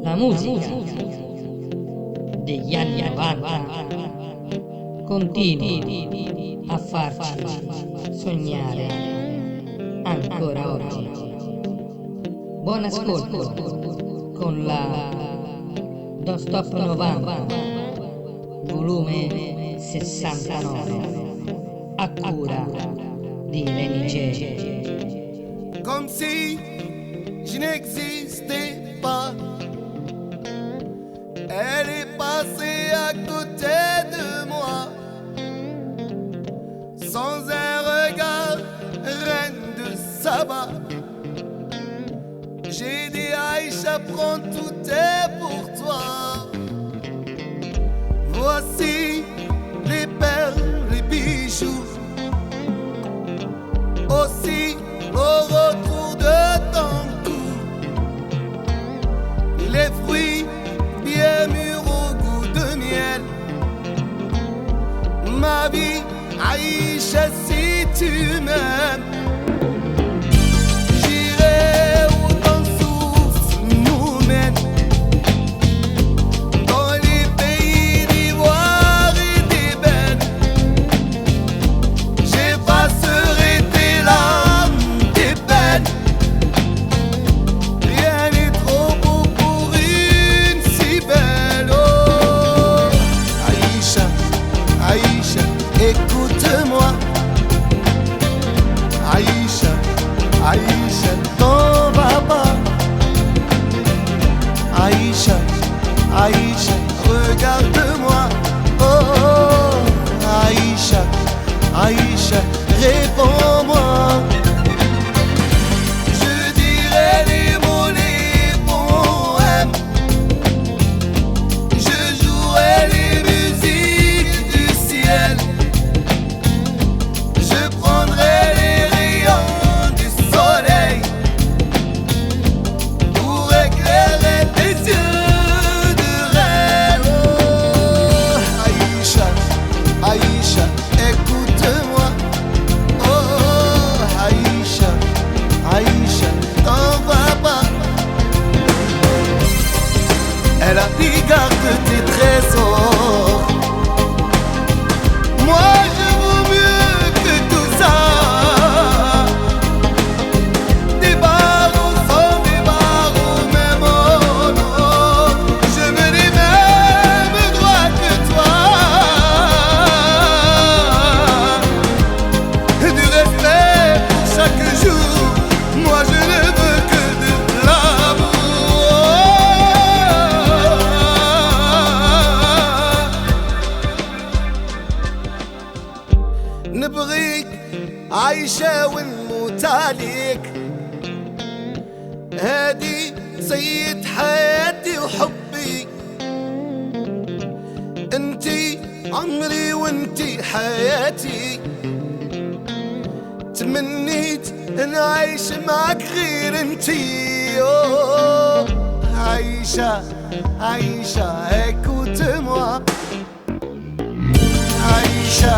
La musica degli anni 90 continua a farci sognare ancora oggi. Buon ascolto con la Don't Stop 90, volume 69, a cura di Reny Jay. Comme si je n'existais pas, elle est passée à côté de moi, sans un regard, reine de Saba. J'ai dit Aïcha, prends tout est pour toi. Voici les perles, les bijoux, aussi au retour de ton cou, les fruits bien mûrs au goût de miel. Ma vie, Aïcha, si tu m'aimes, j'irai où ton souffle nous mène, dans les pays d'ivoire et d'ébène. J'effacerai tes larmes, tes peines. Rien n'est trop beau pour une si belle. Oh, Aïcha, Aïcha, écoute-moi. Aïcha, Aïcha, t'en vas pas. Aïcha, Aïcha, regarde-moi. Oh, oh, Aïcha, Aïcha, réponds-moi. Je dirai les mots, les poèmes. Je jouerai les musiques du ciel. Je prendrai les rayons du soleil pour éclairer tes yeux de reine. Oh, Aïcha, Aïcha, écoute-moi. Oh, Aïcha, Aïcha, t'en vas pas. Elle a dit garde tes trésors. Moi je vaux mieux que tout ça. Des barreaux sans des barreaux, même oh non. Je veux les mêmes droits que toi. Du respect pour chaque jour. Moi je ne veux que de l'amour. نبغيك عايشة ونموت عليك، هادي سيد حياتي وحبي. انتي عمري وانتي حياتي. تمنيت نعيش معك غير انتي. أوه، عايشة، عايشة، écoute-moi. عايشة،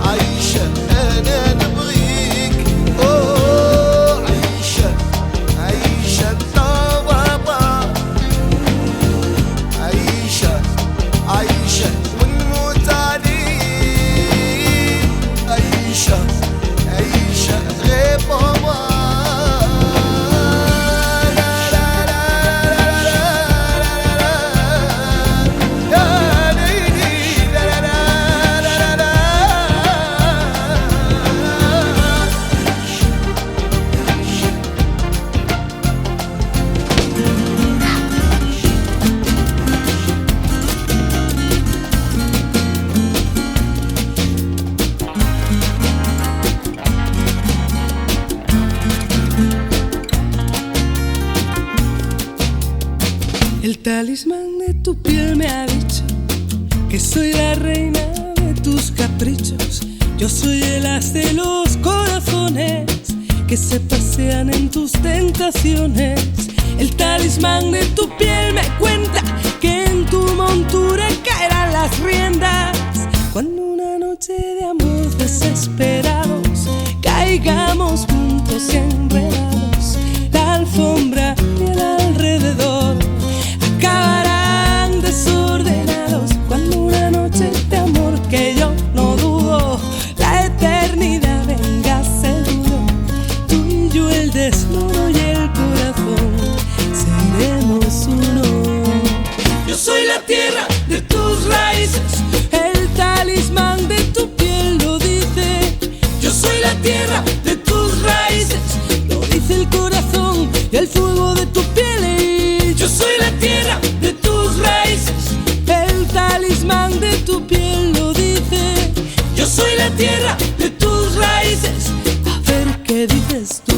عايشة، أنا نبغيك. أوه، عايشة، عايشة، طبابا. عايشة، عايشة، ونموت عليك. عايشة، عايشة، réponds-moi. La, la, la, la, la, la, la, lady, la, la, la, la, la, la. El talismán de tu piel me ha dicho que soy la reina de tus caprichos. Yo soy el as de los corazones que se pasean en tus tentaciones. El talismán de tu piel me cuenta que en tu montura caerán las riendas. Cuando una noche de amor desesperados caigamos juntos y enredados, la alfombra y el alrededor desnudo y el corazón, seremos uno. Yo soy la tierra de tus raíces, el talismán de tu piel lo dice. Yo soy la tierra de tus raíces, lo dice el corazón y el fuego de tu piel. Yo soy la tierra de tus raíces, el talismán de tu piel lo dice. Yo soy la tierra de tus raíces. A ver qué dices tú.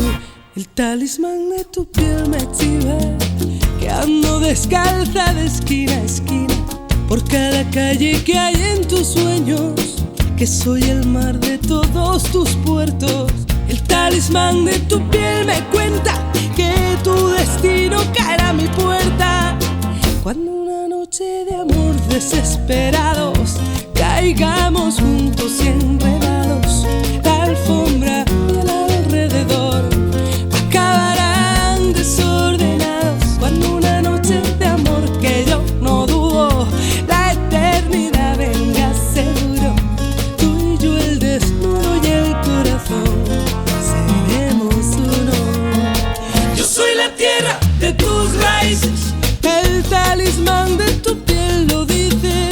El talismán de tu piel me chiva, que ando descalza de esquina a esquina por cada calle que hay en tus sueños, que soy el mar de todos tus puertos. El talismán de tu piel me cuenta que tu destino caerá a mi puerta cuando una noche de amor desesperados caigamos juntos y enredados. La alfombra y el alrededor acabarán desordenados cuando una noche de amor que yo no dudo la eternidad venga seguro. Tú y yo el desnudo y el corazón seremos uno. Yo soy la tierra de tus raíces, el talismán de tu piel lo dice.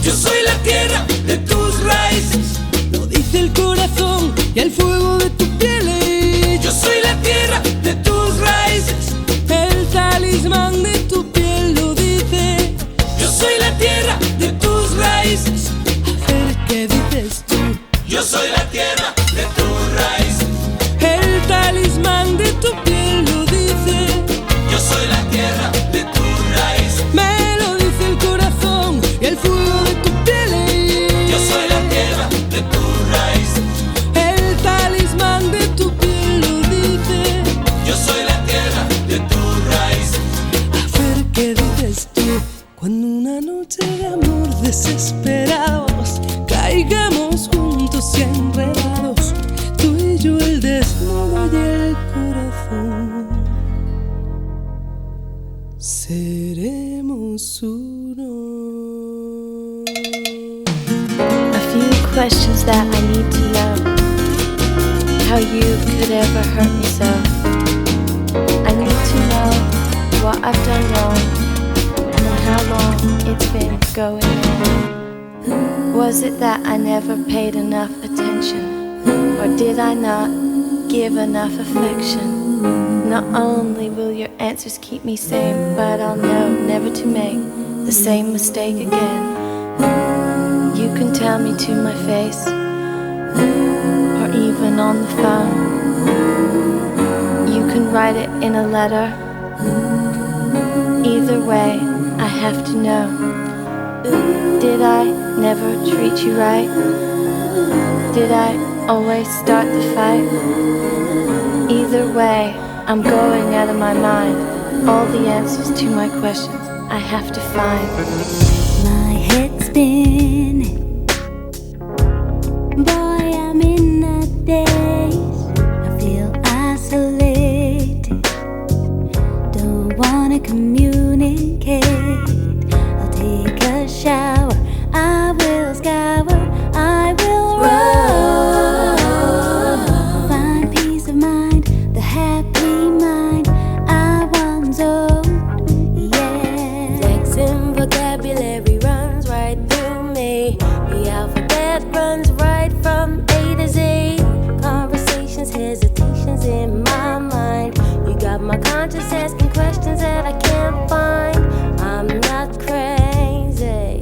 Yo soy la tierra de tus raíces, lo dice el corazón y el fuego de tu piel. Yo soy la tierra de tus raíces, el talismán de tu piel lo dice. Yo soy la tierra de tus raíces. A ver qué dices tú. Yo soy la tierra de tus raíces, El talismán de tu piel lo dice. yo soy la tierra de tus raíces, Me lo dice el corazón y el fuego de tu piel. yo soy la tierra de tus raíces, El talismán de tu piel lo dice. yo soy la tierra de tus raíces, A ver qué dices tú. Cuando una noche de amor desesperados caigamos juntos y enredados, tú y yo el desnudo y el corazón seremos uno. A few questions that I need to know. How you could ever hurt me so. I need to know what I've done wrong and how long it's been going on. Was it that I never paid enough attention? Or did I not give enough affection? Not only will your answers keep me sane, but I'll know never to make the same mistake again. You can tell me to my face, or even on the phone. You can write it in a letter. Either way, I have to know. Did I never treat you right? Did I always start the fight? Either way, I'm going out of my mind. All the answers to my questions I have to find. My head's spinning, boy, I'm in a daze. I feel isolated, don't wanna communicate. I'll take a shower, I will scour, I will run. Find peace of mind, the happy mind I once owned, yeah. Flexing vocabulary runs right through me. The alphabet runs right from A to Z. Conversations, hesitations in my mind. You got my conscience asking questions that I can't find. I'm not crazy,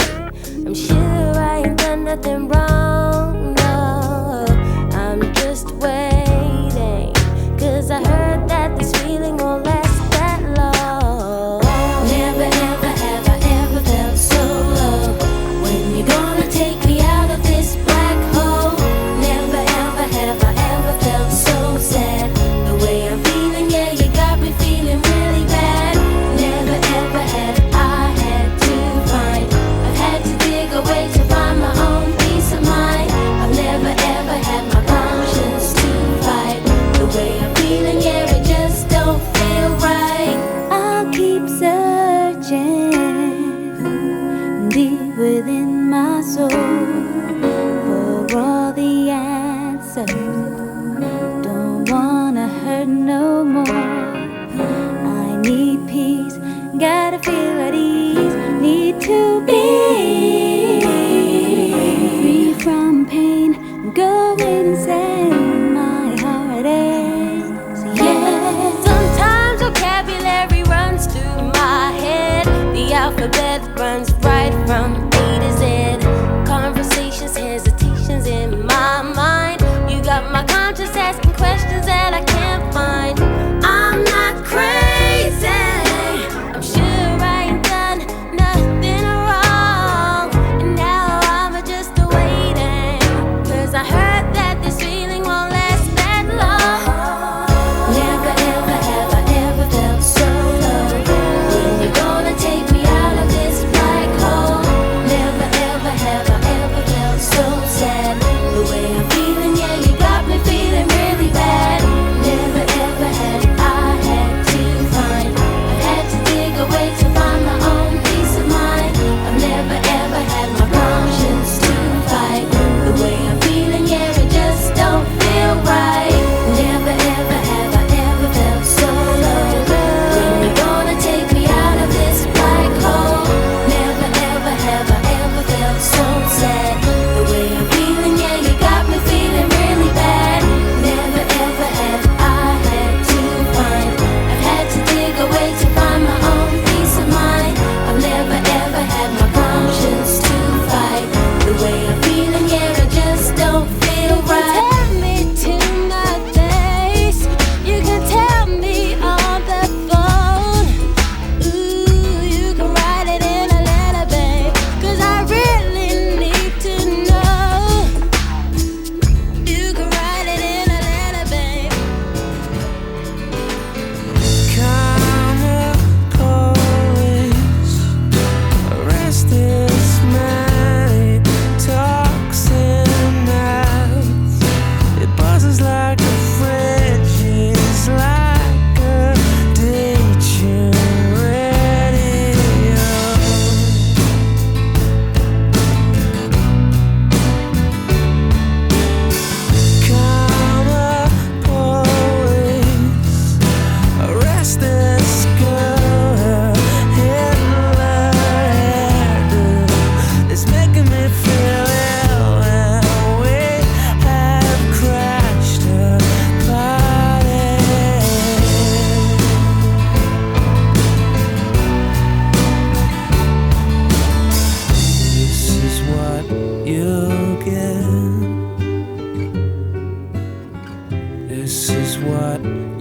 I'm sure I ain't done nothing wrong, no. I'm just waiting, 'cause I heard that this feeling won't last that long. Never, ever, ever, ever felt so low. When you gonna take me out of this black hole? Never, ever, ever, ever felt so sad. The way I'm feeling, yeah, you got me feeling really bad. Never, ever had I had to find. I've had to dig away to find my own peace of mind.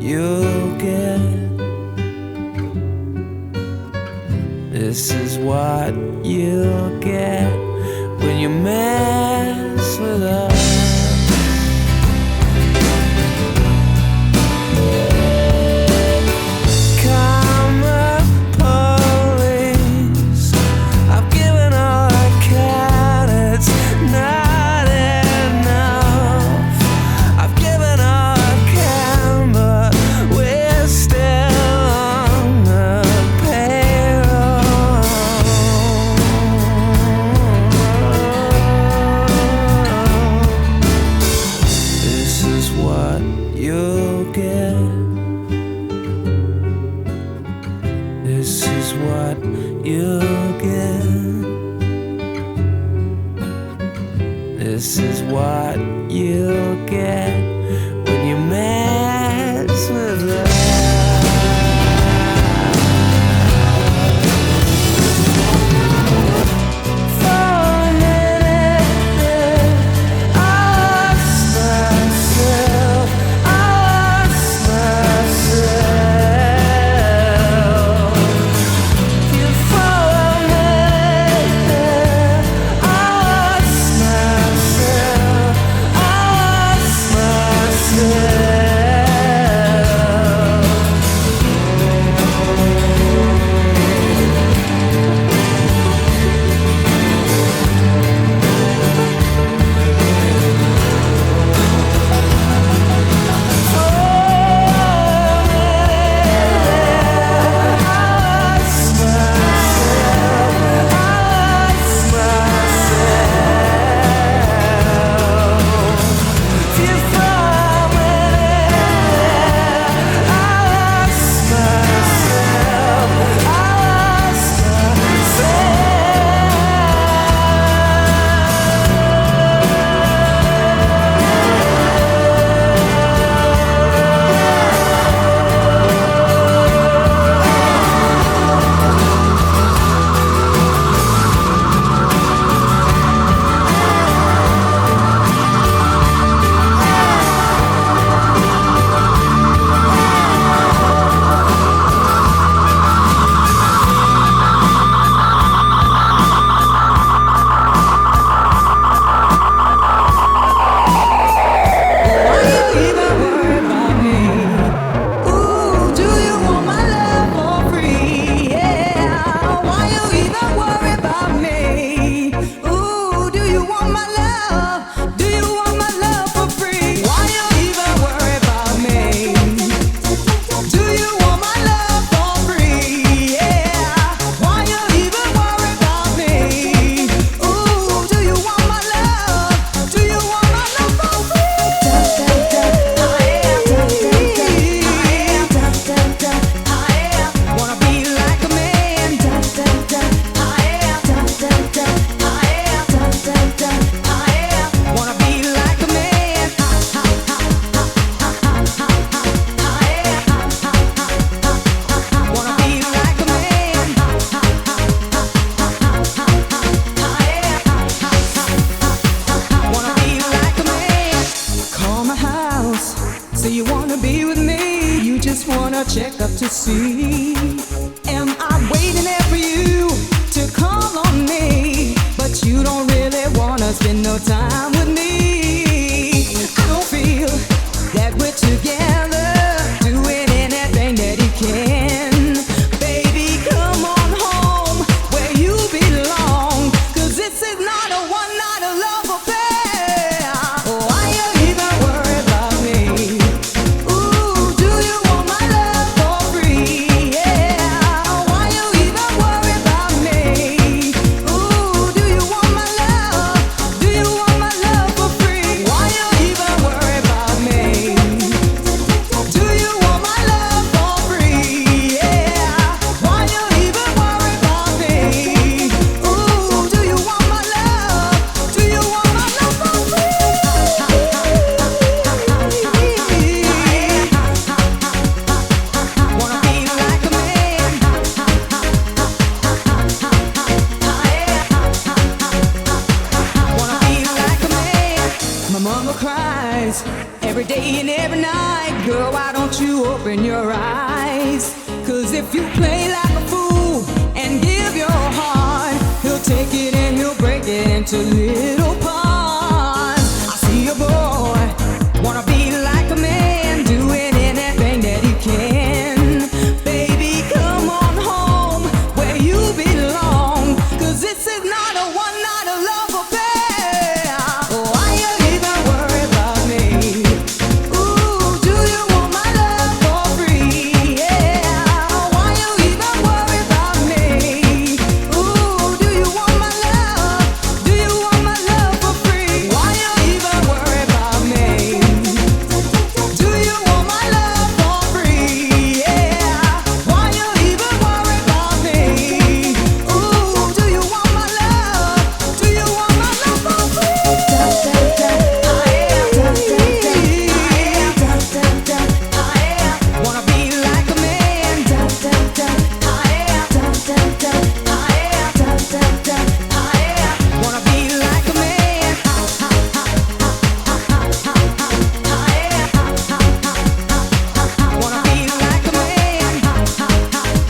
you'll get. This is what you'll get when you mess with us. This is what you'll get when you mess with us. don't you open your eyes? 'Cause if you play like a fool and give your heart, he'll take it and he'll break it into little parts. I see a boy, wanna be like a man, doing anything that he can. Baby, come on home where you belong, 'cause this is not a one-night love affair. Why you even worry about me? Ooh, do you want my love for free? Yeah. Why you even worry about me? Ooh, do you want my love? Do you want my love for free? Why you even worry about me? Do you want my love for free? Yeah. Why you even worry about me? Ooh, do you want my love? Do you want my love for free? Wanna be like a man. Wanna be like a man. Wanna be like a man. Wanna be like a man.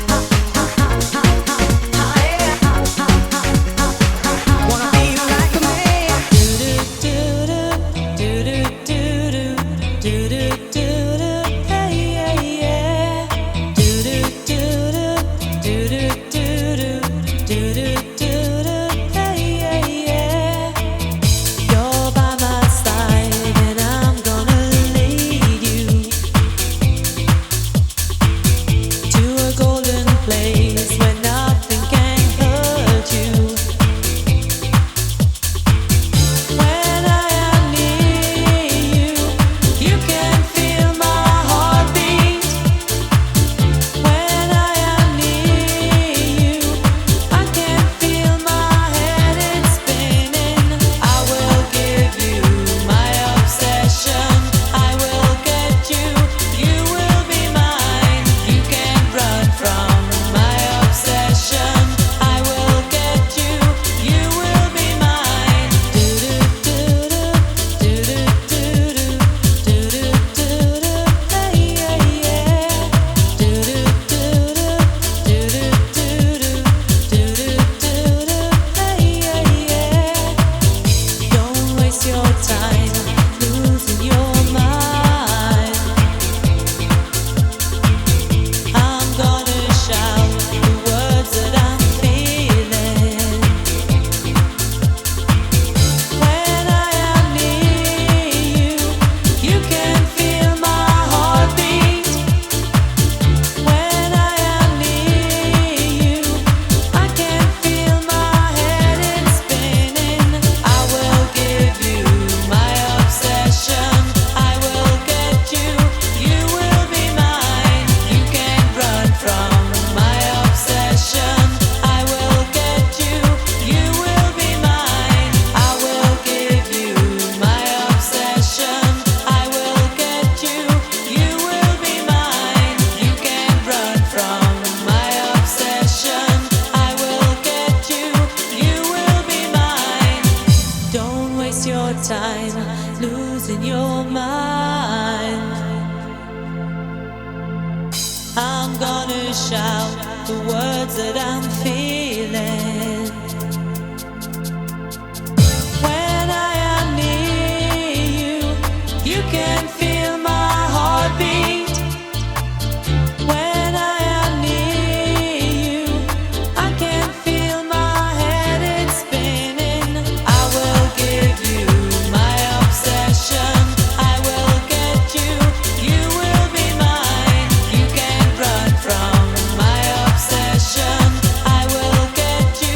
You're by my side and I'm gonna lead you to a golden place where nothing can hurt you. When I am near you, you can feel my heartbeat. When I am near you, I can feel my head is spinning. I will give you my obsession. I will get you. You will be mine. You can't run from my obsession. I will get you. You will be mine. Don't waste your time losing your mind. I'm gonna shout the words that I'm feeling. When I am near you, you can feel my heartbeat. When I am near you, I can feel my head is spinning. I will give you my obsession. I will get you. You will be mine. You can't run from my obsession. I will get you. You will be mine. I will give you my obsession. I will get you. You will be mine. You can't run from my obsession. I will get you. You will be mine. Don't waste your time losing your mind. I'm gonna shout the words that I'm feeling. When I am near you, you can feel my heartbeat. When I am near you, I can feel my head is spinning. I will give you my obsession. I will get you. You will be mine. You can't run from my obsession. I will get you.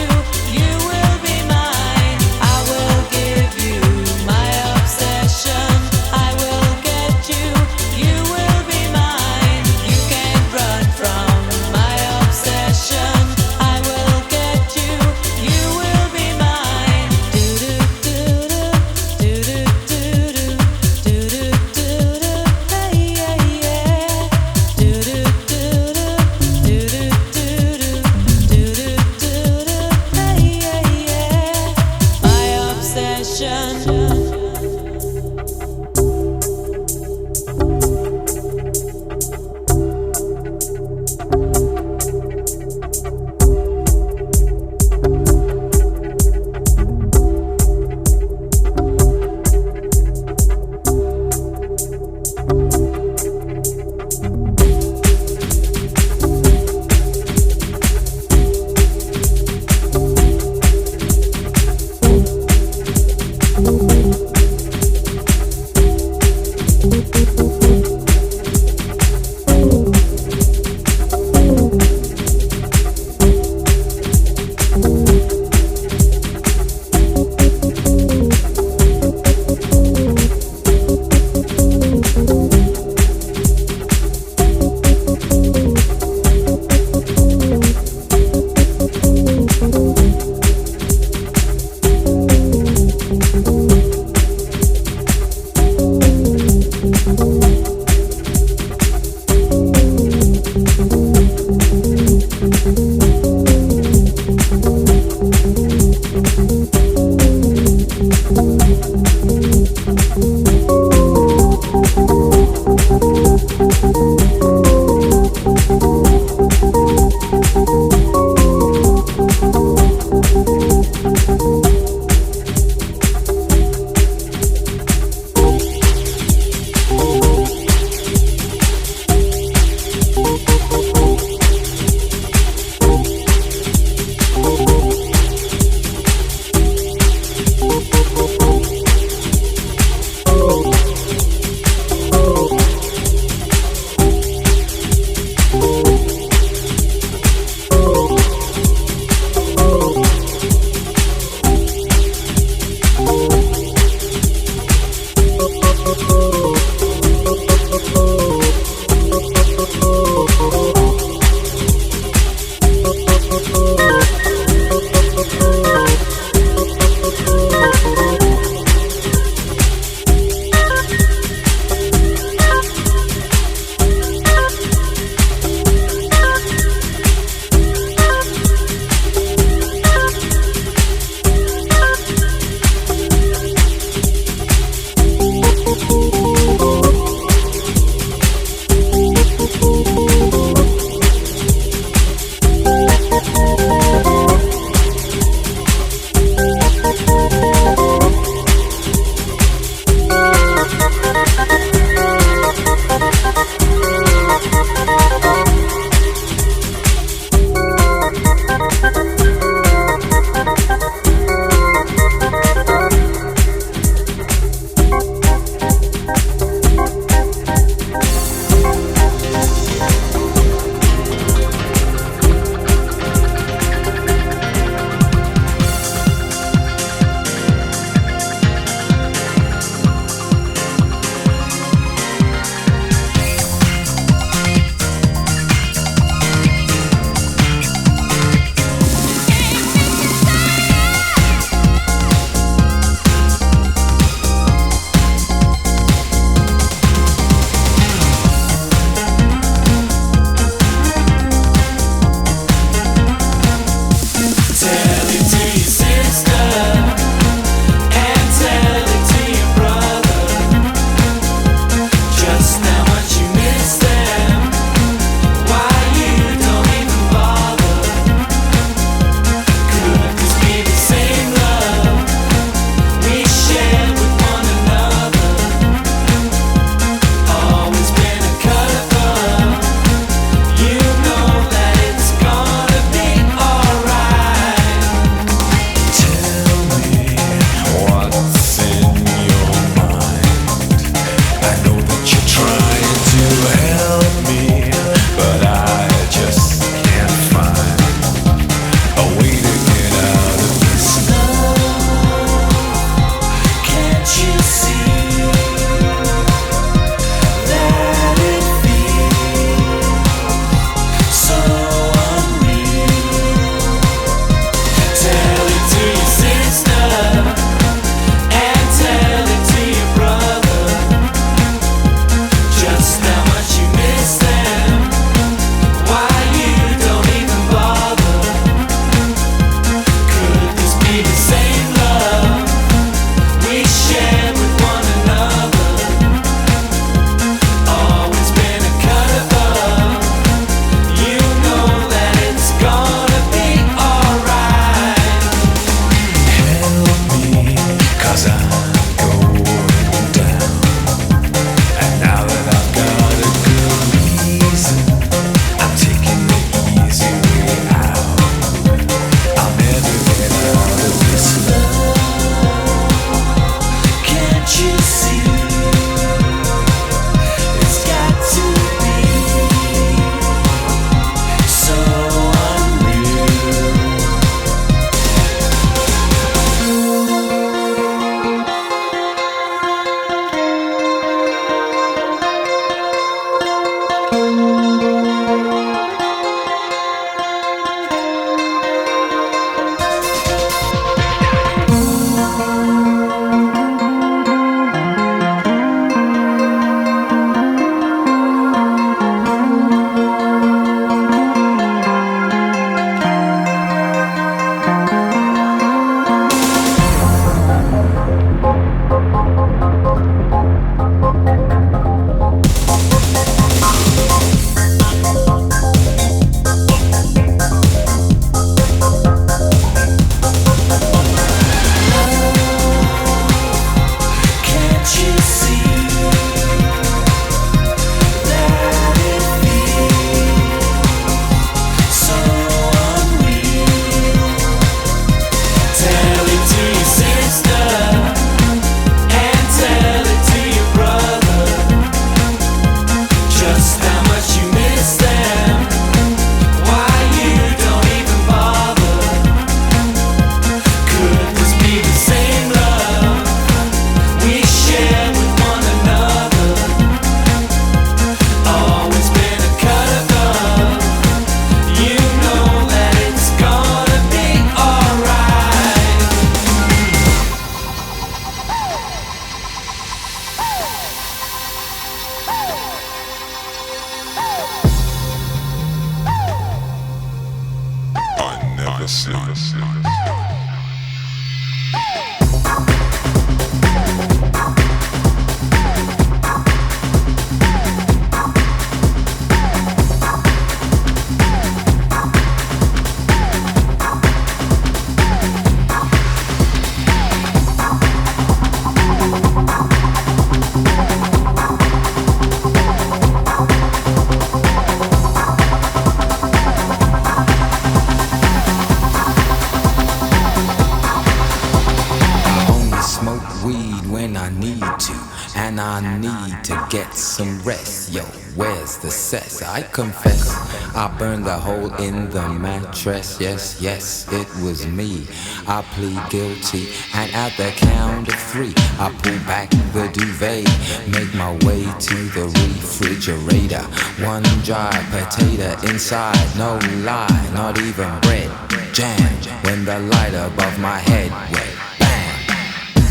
Get some rest, yo, where's the cess? I confess, I burned a hole in the mattress. Yes, yes, it was me. I plead guilty, and at the count of 3, I pull back the duvet, make my way to the refrigerator. One dry potato inside, no lie, not even bread. Jam, when the light above my head went bam.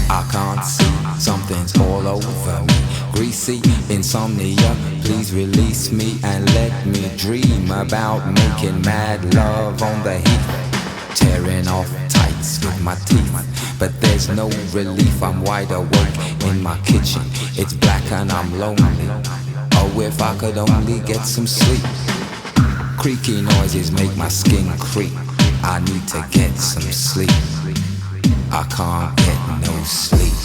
I can't see, something's all over me. Greasy insomnia, please release me and let me dream about making mad love on the heath, tearing off tights with my teeth. But there's no relief, I'm wide awake in my kitchen. It's black and I'm lonely. Oh, if I could only get some sleep. Creaky noises make my skin creep. I need to get some sleep. I can't get no sleep.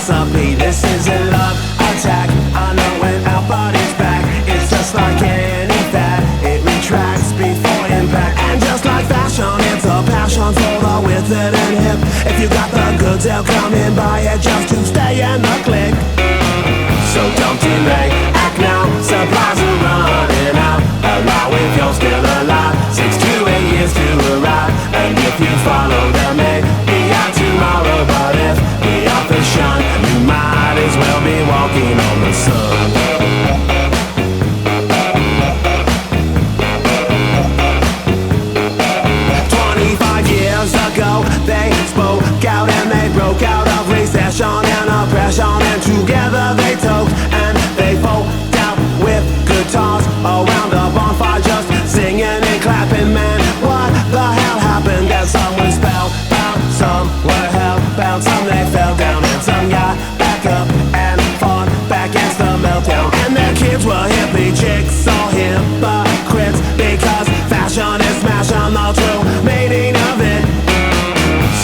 recipe. This is a love attack. I know when our body's back, it's just like any fad. It retracts before impact. And just like fashion, it's a passion for the with it and hip. If you got the goods, they'll come and buy it just to stay in the click. So don't delay, act now, supplies are running out. Allow if you're still alive, 6 to 8 years to arrive. And if you follow them, maybe out tomorrow. But if the author's shun, you might as well be walking on the sun. They spoke out and they broke out of recession and oppression, and together they talked and they folked out with guitars around a bonfire, just singing and clapping. Man, what the hell happened? That some were spellbound, some were hellbound, some they fell down, and some got back up and fought back against the meltdown. And their kids were hippie chicks or hypocrites, because fashion is smashing the true meaning of it.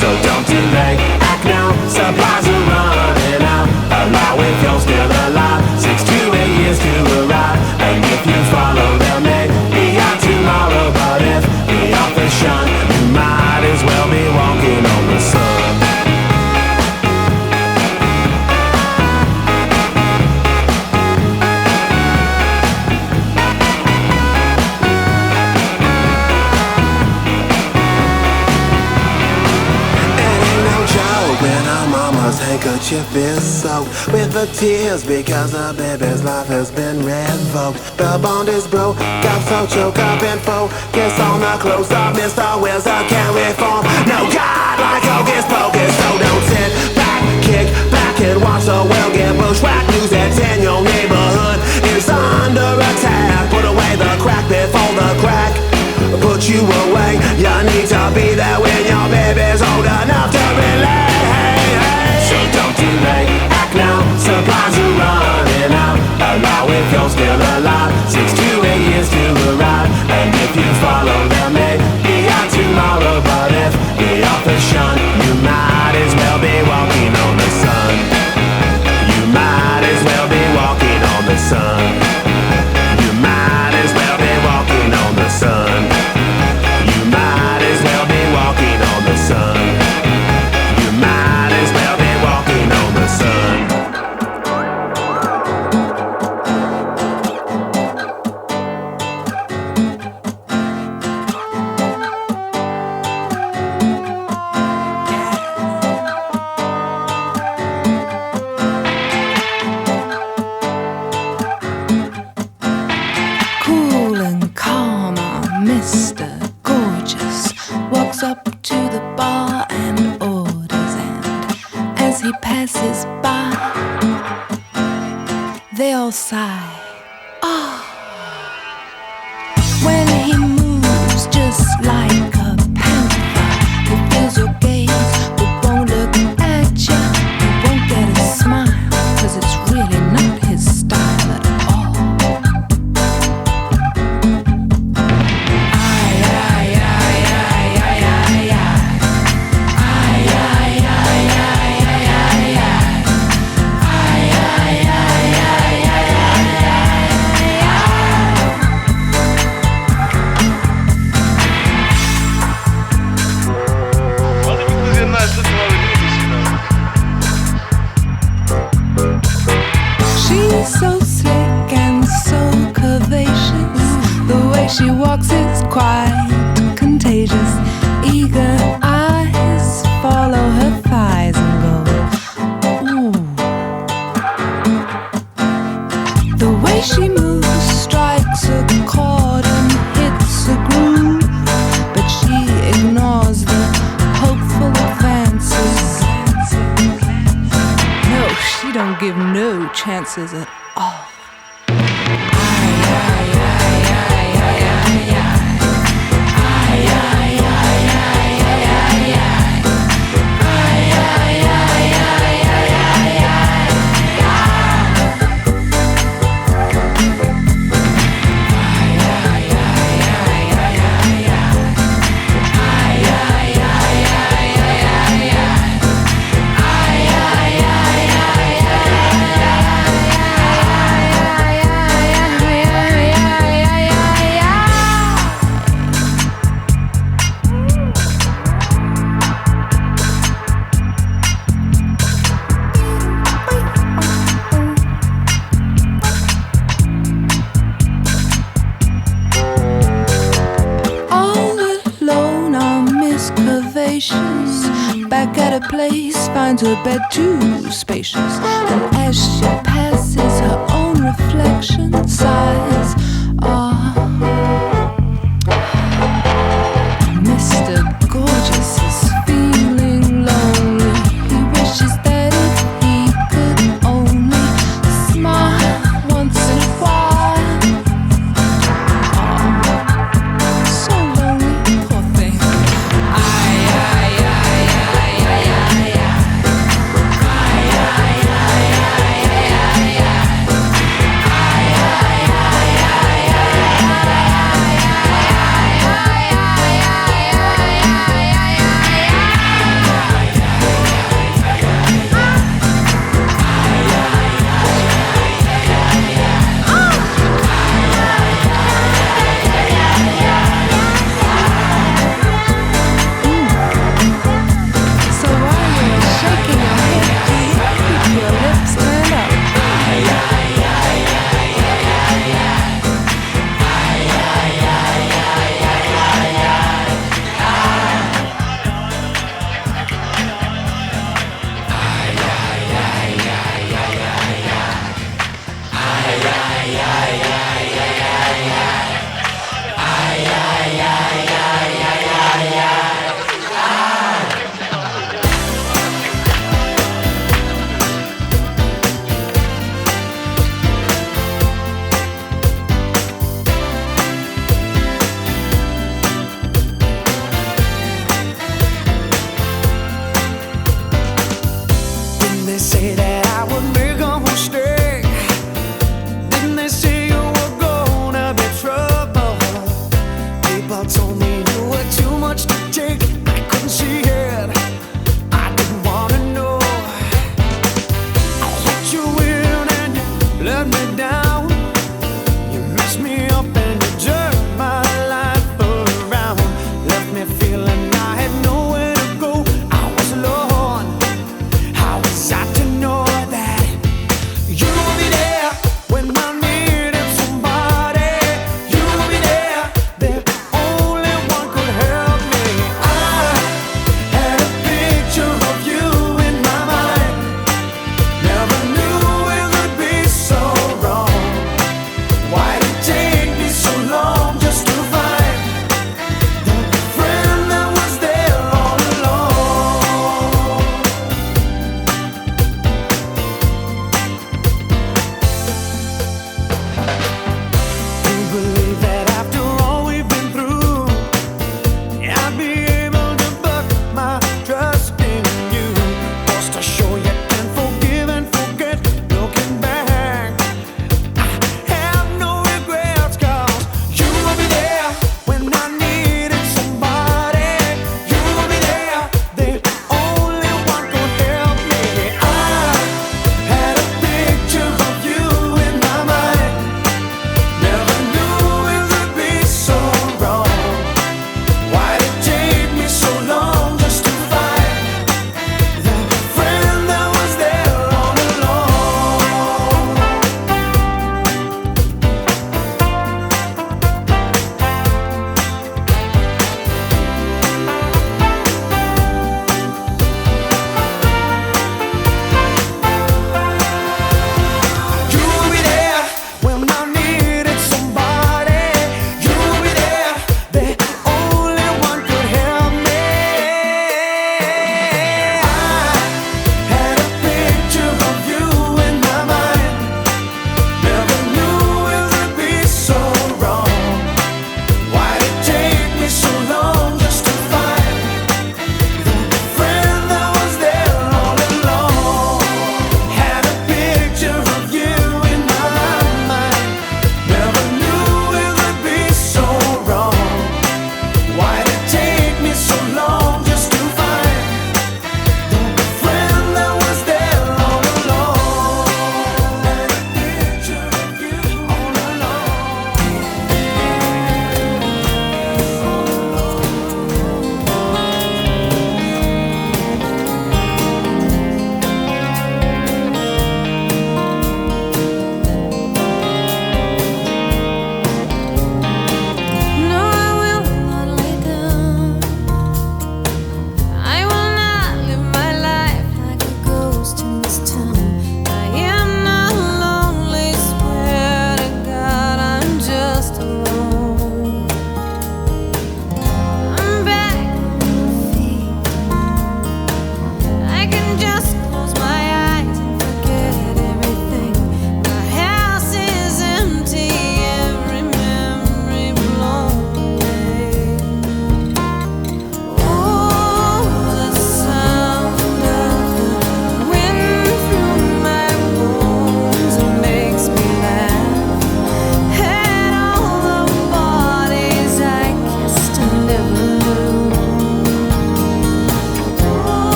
So don't delay, act now, supplies are running out. Allow if you're still alive, 6 to 8 years to arrive. And if you follow them, maybe out tomorrow. But if the author's shun, you might as well be walking on the sun. Handkerchief is soaked with the tears because the baby's life has been revoked. The bond is broke, got so choked up and focus on the close up. Mr. Wizard can't reform. No God like Hocus Pocus. So don't sit back, kick back and watch the world get bushwhacked. News that's in your neighborhood is under attack. Put away the crack before the crack put you away. You need to be there when your baby's old enough to relate. So don't delay, act now, supplies are running out. Allow if you're still alive, 6 to 8 years to arrive. And if you follow them, maybe out tomorrow. But if the author's shun, you might as well be walking on the sun. You might as well be walking on the sun. You might as well be walking on the sun. You might as well be walking on the sun. You might as well be walking on the sun. Cool and calm, Mr. Gorgeous walks up to the bar and orders, and as he passes by, they all sigh. Ah, when he moves just like a panther, he feels your gaze but won't look at you. He won't get a smile, 'cause it's really not his style at all. She's so slick and so curvaceous. The way she walks is quite contagious. Eager eyes follow her thighs and go, ooh. The way she moves strikes a chord and hits a groove, but she ignores the hopeful advances. No, she don't give no chances at all. back at a place, finds her bed too spacious, and as she passes, her own reflection sighs. Ah, Mr. Gorgeous is feeling lonely. He wishes that if he could only smile once in a while. Ah, so lonely, poor thing.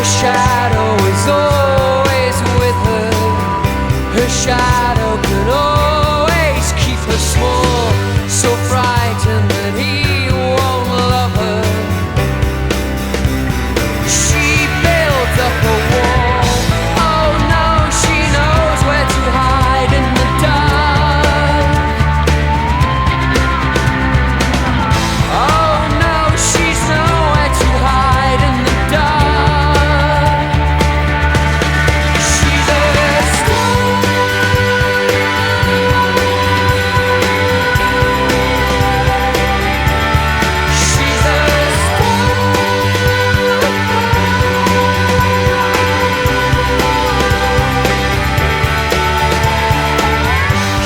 Her shadow is always with her. Her shadow can always keep her small, so frightened that he won't love her. She builds up a wall. Oh no, she knows where to hide in the dark. Oh no, she's nowhere to hide in the dark. She's a star. She's a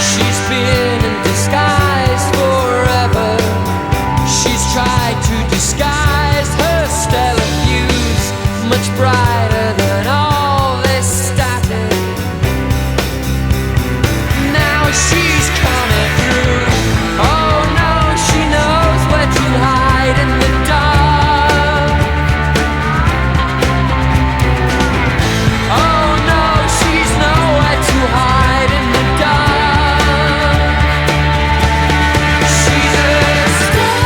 She's been in disguise forever. She's tried to disguise her stellar views, much brighter than all this static. Now she's coming through. Oh no, she knows where to hide in the dark. Oh no, she's nowhere to hide in the dark. She's a star.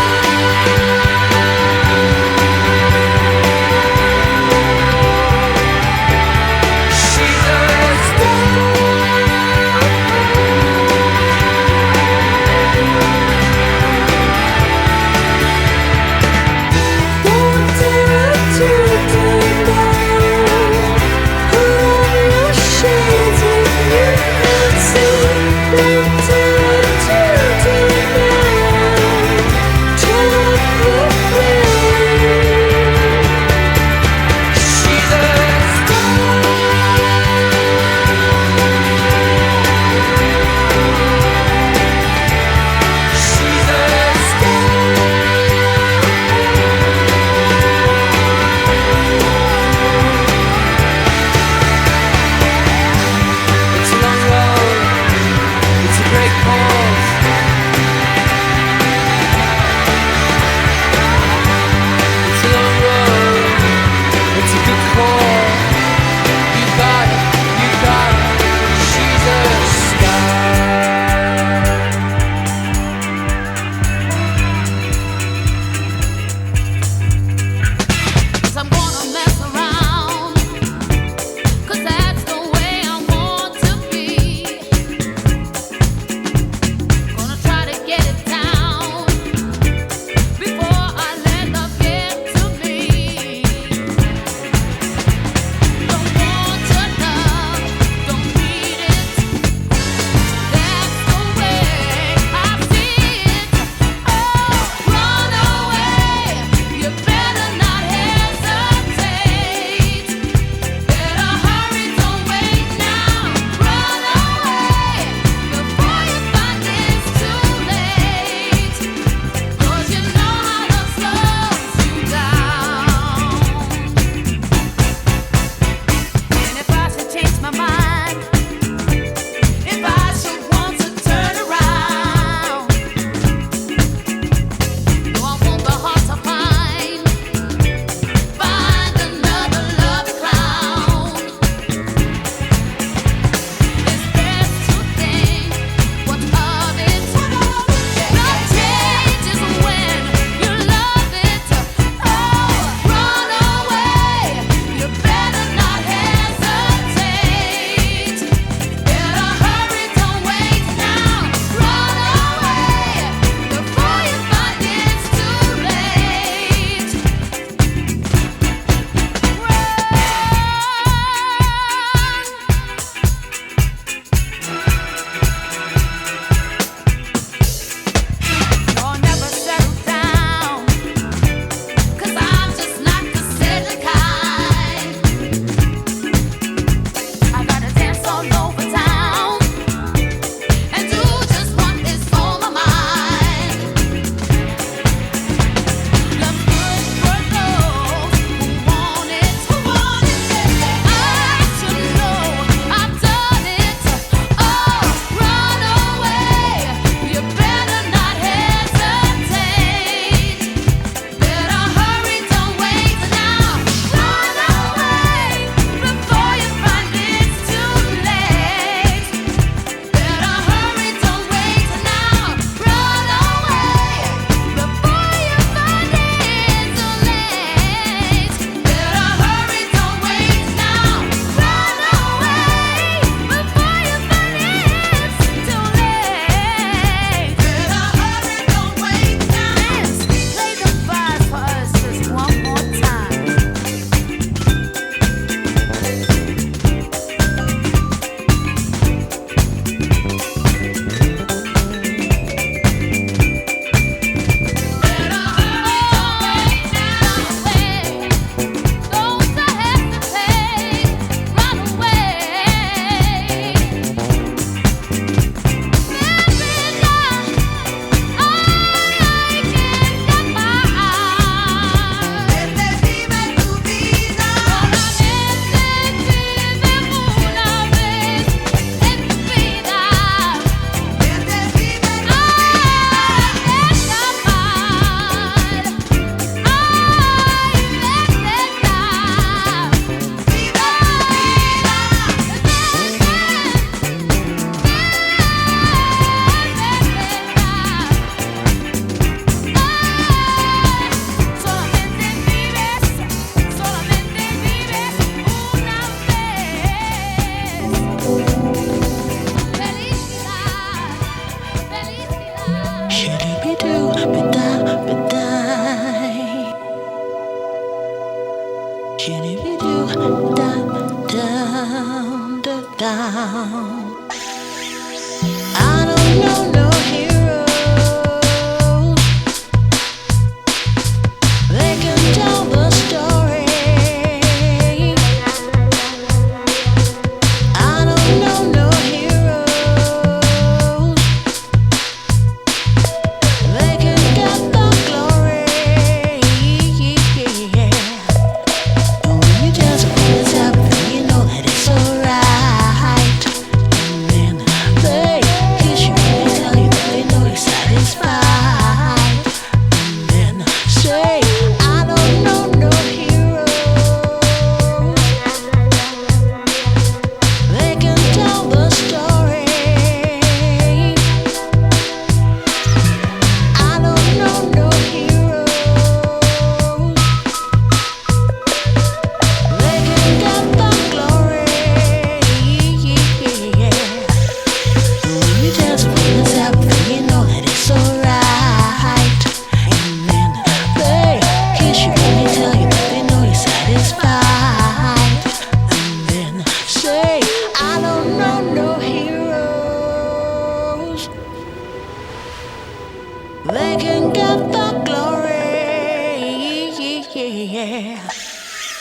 They can get the glory.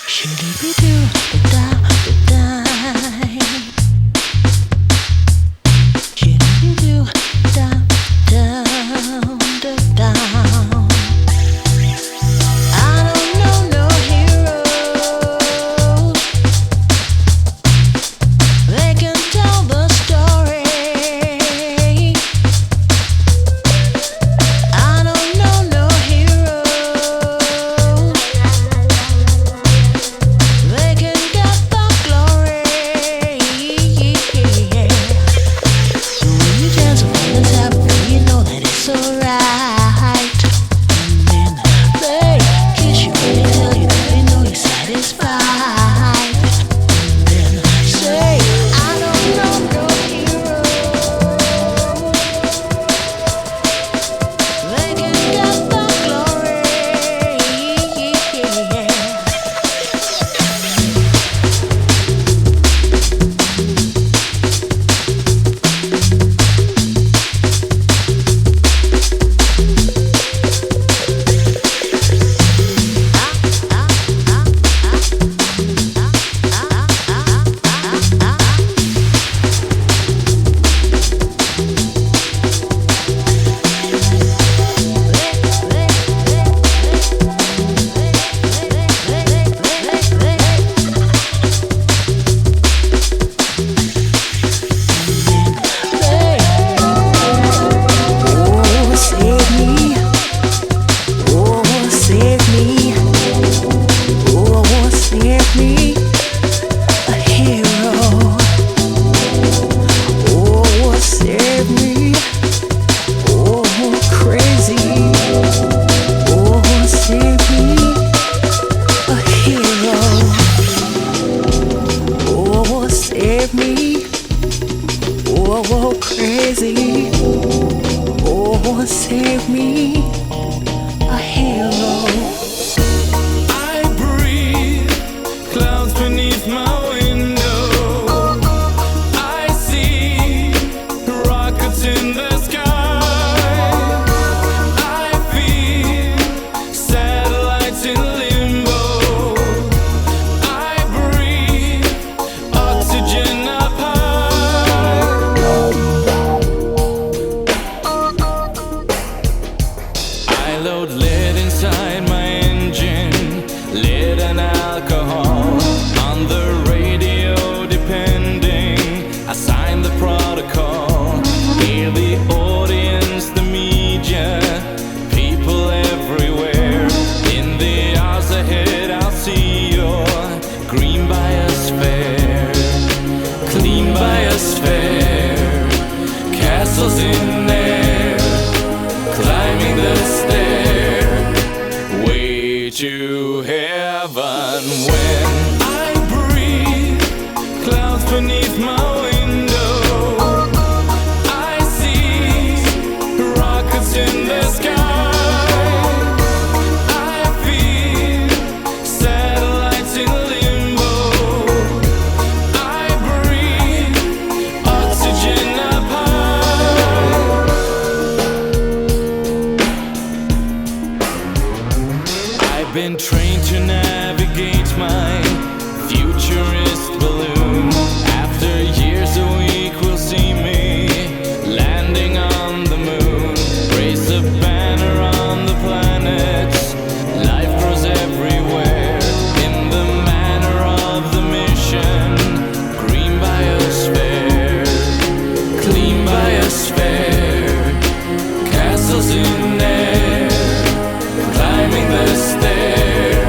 Should it be do da da? Should it be do da down da down? I don't know no heroes. They can tell the story. I don't know no heroes. They can get the glory. So when you dance on the top, you know that it's alright. And then they kiss you and they tell you that they know you're satisfied. And then say, I don't know no heroes. They can get the glory. Save me, a hero. I breathe clouds beneath my window. I see rockets in the sky. I feel satellites in limbo. I breathe oxygen up high. I load lead inside my engine, lead and alcohol on the radio depending. I sign the protocol, hear the audience, the media, people everywhere. In the hours ahead I'll see your green biosphere, clean biosphere, castles in there, climbing the stair, way to heaven. When I breathe clouds beneath my window, I see rockets in the sky. I feel satellites in limbo. I breathe oxygen up high. I've been trained to navigate my futurist balloon. After years a week will see me landing on the moon. Raise a banner on the planets. Life grows everywhere in the manner of the mission. Green biosphere, clean biosphere, castles in air, climbing the stair,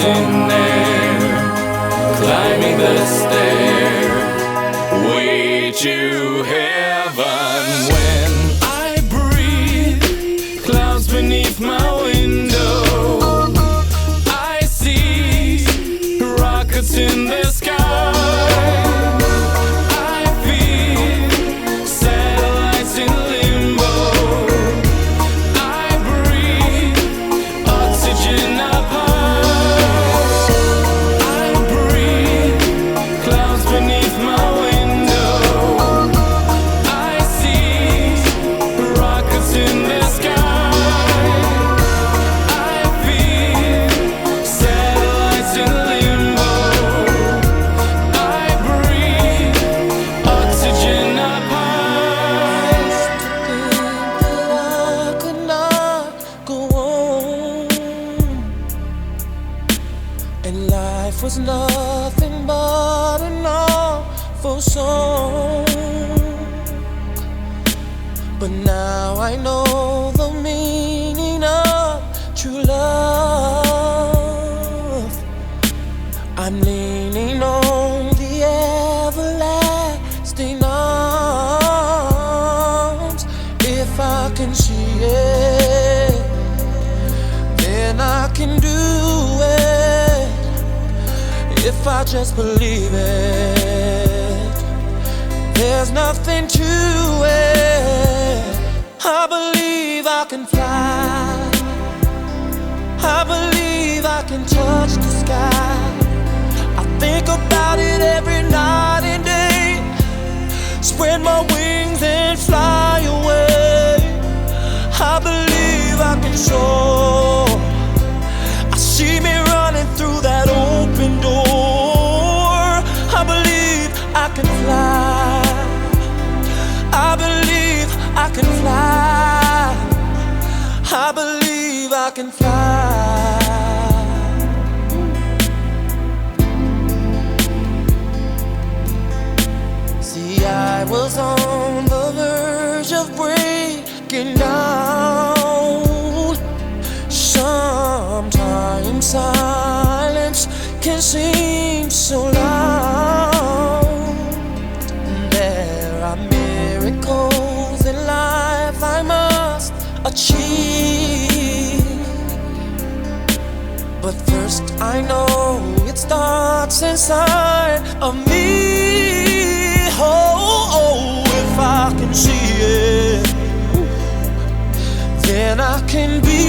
in there, climbing the stair, way to heaven. When I breathe, clouds beneath my window, I see rockets in the sky. Was nothing but an awful song, but now I know the meaning of true love. I'm leaning on the everlasting arms. If I can see it, then I can do it. If I just believe it, there's nothing to it. I believe I can fly. I believe I can touch the sky. I think about it every night and day. Spread my wings and fly away. I believe I can soar. I see me running through that open door. I believe I can fly. I believe I can fly. I believe I can fly. See, I was on the verge of breaking down. Sometimes silence can seem so loud. There are miracles in life I must achieve, but first I know it starts inside of me. Oh, if I can see it, then I can be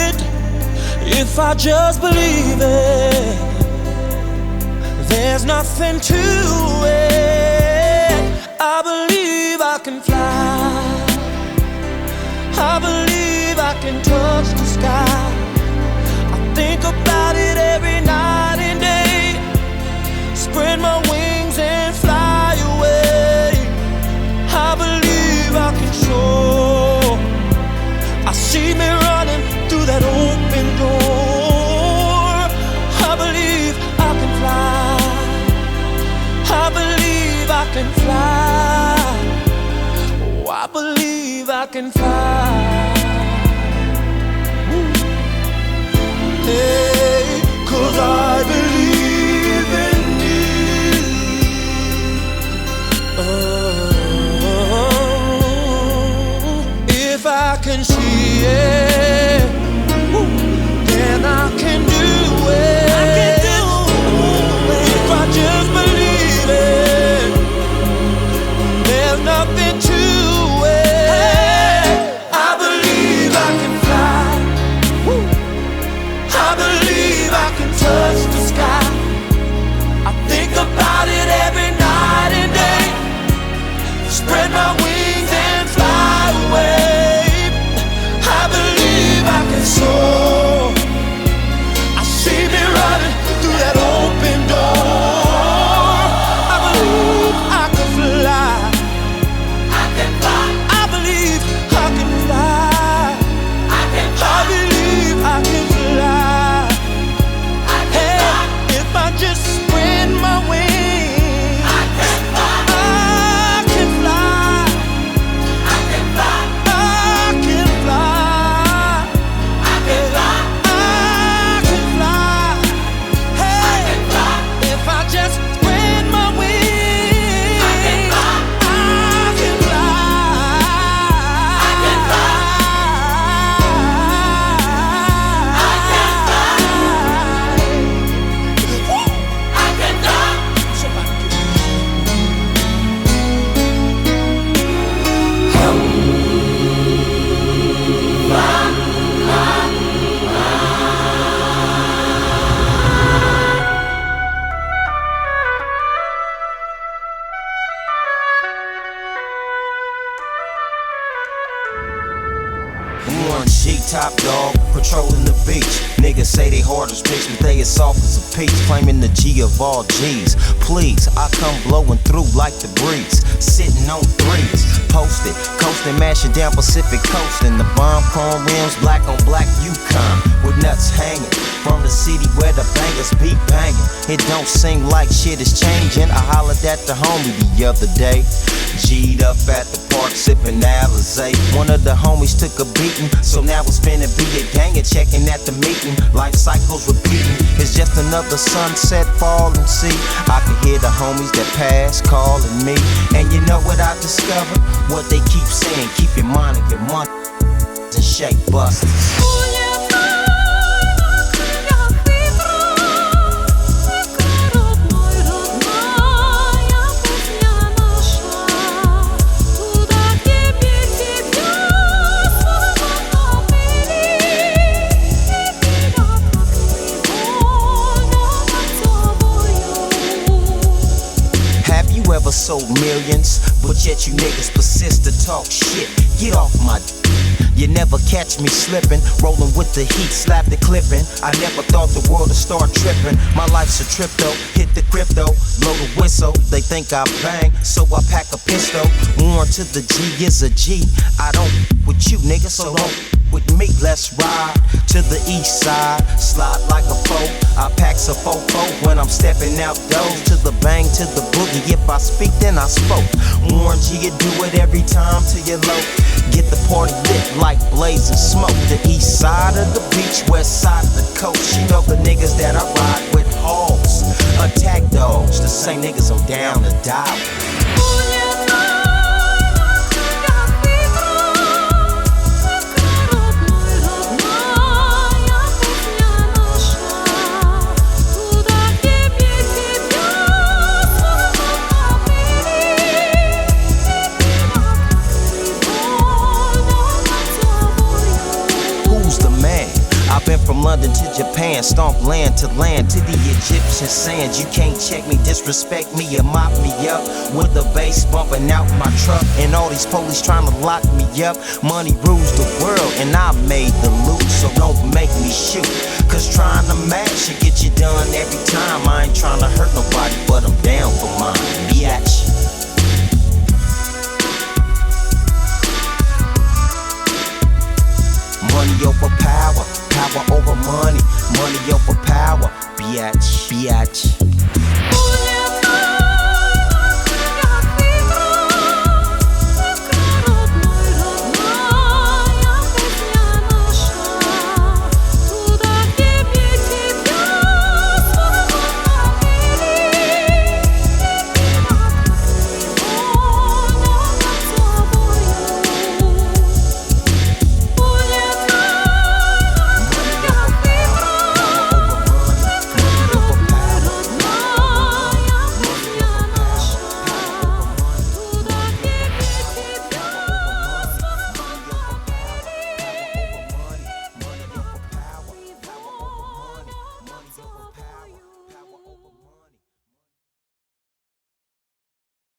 it. If I just believe it, there's nothing to it. I believe I can fly. I believe I can touch the sky. I think about it every night and day. Spread my wings and fly away. I believe I can soar. I see me running through that open door. I believe I can fly. I believe I can fly. Oh, I believe I can fly. Hey, 'cause I believe in you. Oh, if I can see it, then I can do it. I can do it. If I just believe it, there's nothing to it. I believe I can fly. I believe I can touch the sky. I think about it every night and day. Spread my wings and fly away. Warren G, top dog, patrolling the beach. Niggas say they hard as bricks, but they as soft as a peach. Claiming the G of all G's. Please, I come blowing through like the breeze. Sitting on threes, posted, coasting, mashing down Pacific Coast. And the bomb chrome rims, black on black Yukon, with nuts hanging. From the city where the bangers be banging. It don't seem like shit is changing. I hollered at the homie the other day. G'd up at the park sipping Alizé. One of the homies took a beating, so now it's finna be a gang and checking at the meeting. Life cycles repeating, it's just another sunset falling. See, I can hear the homies that pass calling me. And you know what I discovered? What they keep saying, keep your mind on your money and shake busters. Ever sold millions, but yet you niggas persist to talk shit. Get off my you never catch me slipping, rolling with the heat, slap the clipping. I never thought the world would start tripping. My life's a trip though, hit the crypto, blow the whistle. They think I bang, so I pack a pistol. Warren to the G is a G. I don't with you niggas, so don't with me. Let's ride to the east side, slide like a foe. I pack a fofo when I'm stepping out doors. To the bang, to the boogie. If I speak, then I spoke. Warren G, you do it every time till you're low. Get the party lit like blazing smoke. The east side of the beach, west side of the coast. You know the niggas that I ride with hogs, attack dogs. The same niggas I'm down to die with. I've been from London to Japan, stomp land to the Egyptian sands. You can't check me, disrespect me, and mop me up with the bass bumping out my truck. And all these police trying to lock me up. Money rules the world, and I made the loot, so don't make me shoot. Cause trying to match should get you done every time. I ain't trying to hurt nobody, but I'm down for mine. Biatch. Money over power, power over money, money over power. Biatch, biatch.